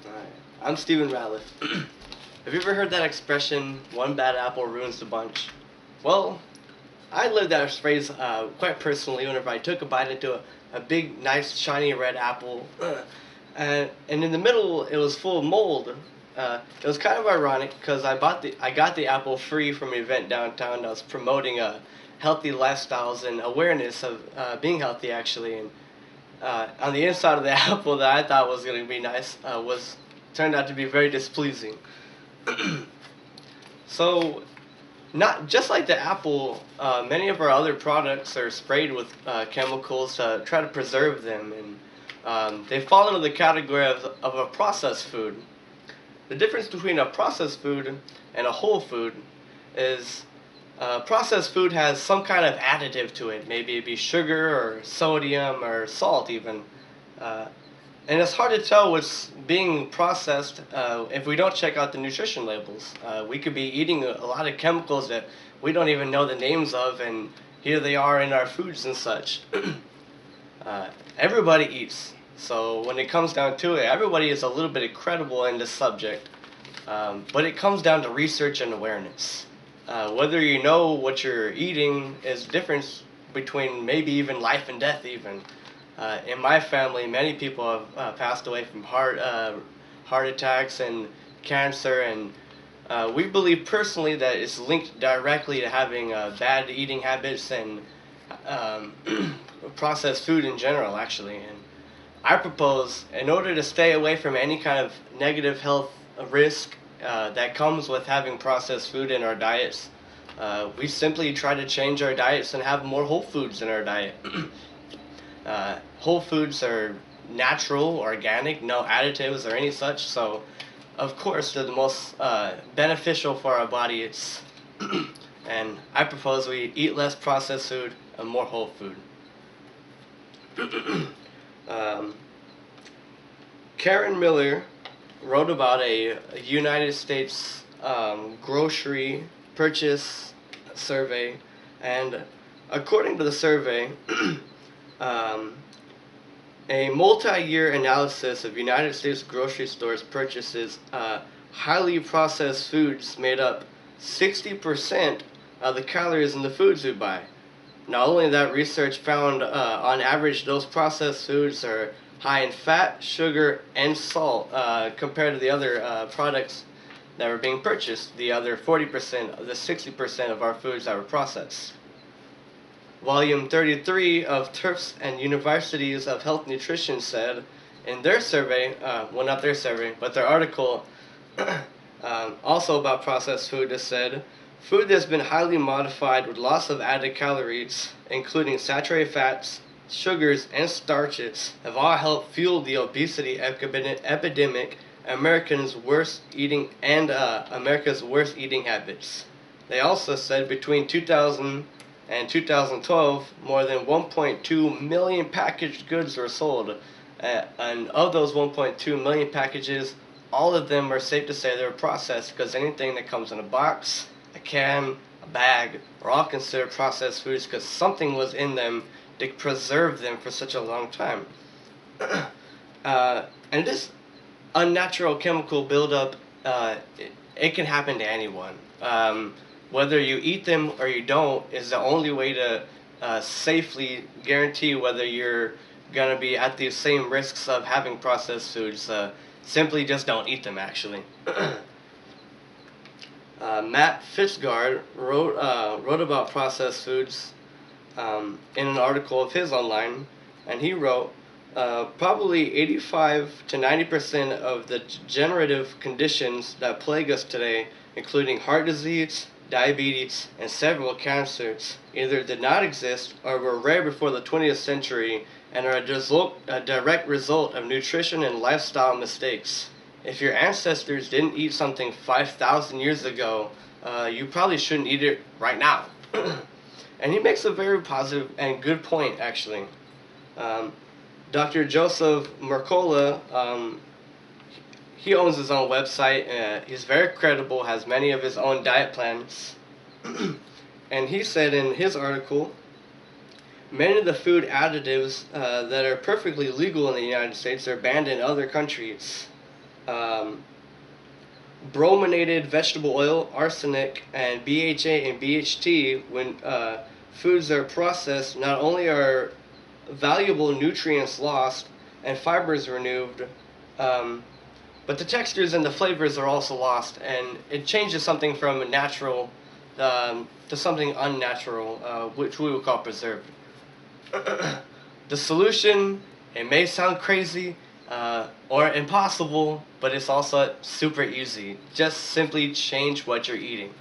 Alright. I'm Stephen Ratliff. Have you ever heard that expression, one bad apple ruins the bunch? Well, I lived that phrase quite personally whenever I took a bite into a big, nice, shiny red apple. And in the middle, it was full of mold. It was kind of ironic because I got the apple free from an event downtown that was promoting healthy lifestyles and awareness of being healthy, actually. And on the inside of the apple that I thought was going to be nice was turned out to be very displeasing. So, not just like the apple, many of our other products are sprayed with chemicals to try to preserve them, and they fall into the category of a processed food. The difference between a processed food and a whole food is processed food has some kind of additive to it. Maybe it be sugar or sodium or salt even. And it's hard to tell what's being processed if we don't check out the nutrition labels. We could be eating a lot of chemicals that we don't even know the names of, and here they are in our foods and such. Everybody eats. So when it comes down to it, everybody is a little bit incredible in this subject. But it comes down to research and awareness. Whether you know what you're eating is difference between maybe even life and death even. In my family, many people have passed away from heart attacks and cancer, and we believe personally that it's linked directly to having bad eating habits and processed food in general, actually. And I propose, in order to stay away from any kind of negative health risk that comes with having processed food in our diets, we simply try to change our diets and have more whole foods in our diet. Whole foods are natural, organic, no additives or any such, so of course they're the most beneficial for our body. And I propose we eat less processed food and more whole food. Karen Miller wrote about a United States grocery purchase survey, and according to the survey, a multi-year analysis of United States grocery stores purchases highly processed foods made up 60% of the calories in the foods we buy. Not only that, research found on average those processed foods are high in fat, sugar, and salt compared to the other products that were being purchased, the other 40% of the 60% of our foods that were processed. Volume 33 of Tufts and Universities of Health Nutrition said in their survey, well, not their survey, but their article also about processed food, it said, food that's been highly modified with lots of added calories, including saturated fats, sugars, and starches, have all helped fuel the obesity epidemic, America's worst eating habits. They also said between 2000 and 2012, more than 1.2 million packaged goods were sold. And of those 1.2 million packages, all of them are safe to say they were processed, because anything that comes in a box, a can, a bag, are all considered processed foods because something was in them to preserve them for such a long time. And this unnatural chemical buildup, it can happen to anyone. Whether you eat them or you don't is the only way to safely guarantee whether you're going to be at the same risks of having processed foods. Simply just don't eat them, actually. Matt Fitzgard wrote about processed foods in an article of his online, and he wrote, probably 85 to 90% of the degenerative conditions that plague us today, including heart disease, diabetes, and several cancers, either did not exist or were rare before the 20th century and are a direct result of nutrition and lifestyle mistakes. If your ancestors didn't eat something 5,000 years ago, you probably shouldn't eat it right now. And he makes a very positive and good point, actually. Dr. Joseph Mercola, he owns his own website. He's very credible, has many of his own diet plans. And he said in his article, many of the food additives that are perfectly legal in the United States are banned in other countries. um, brominated vegetable oil, arsenic, and BHA and BHT. When foods are processed, not only are valuable nutrients lost and fibers removed, but the textures and the flavors are also lost, and it changes something from natural to something unnatural, which we will call preserved. The solution, it may sound crazy or impossible, but it's also super easy. Just simply change what you're eating.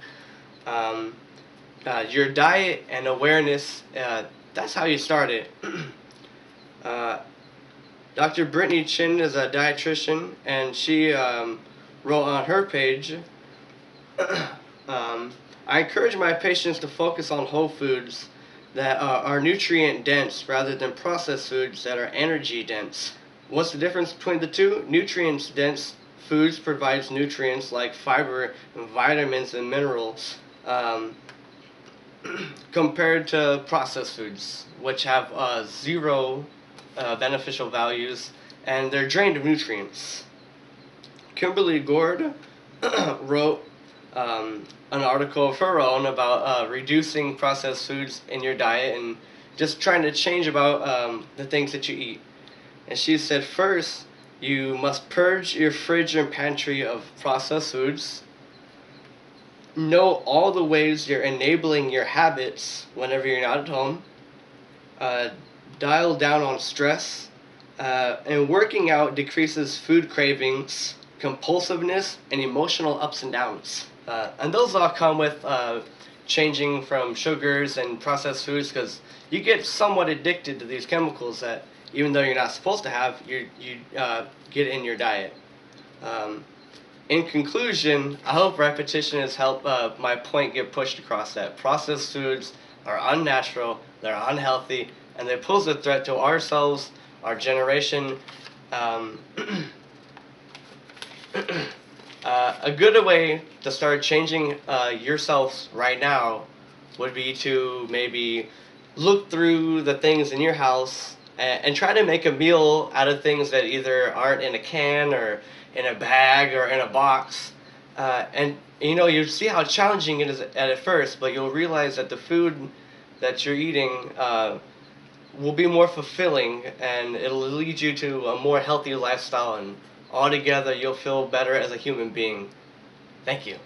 Your diet and awareness, that's how you start it. Dr. Brittany Chin is a dietitian, and she wrote on her page, I encourage my patients to focus on whole foods that are nutrient dense rather than processed foods that are energy dense. What's the difference between the two? Nutrients dense foods provides nutrients like fiber, and vitamins, and minerals, compared to processed foods, which have zero beneficial values, and they're drained of nutrients. Kimberly Gord wrote an article of her own about reducing processed foods in your diet and just trying to change about the things that you eat. And she said, first, you must purge your fridge and pantry of processed foods. Know all the ways you're enabling your habits whenever you're not at home. Dial down on stress. And working out decreases food cravings, compulsiveness, and emotional ups and downs. And those all come with changing from sugars and processed foods, because you get somewhat addicted to these chemicals that, even though you're not supposed to have, you get in your diet. In conclusion, I hope repetition has helped my point get pushed across that processed foods are unnatural, they're unhealthy, and they pose a threat to ourselves, our generation. A good way to start changing yourselves right now would be to maybe look through the things in your house and try to make a meal out of things that either aren't in a can or in a bag or in a box. And you see how challenging it is at first, but you'll realize that the food that you're eating will be more fulfilling, and it'll lead you to a more healthy lifestyle, and altogether you'll feel better as a human being. Thank you.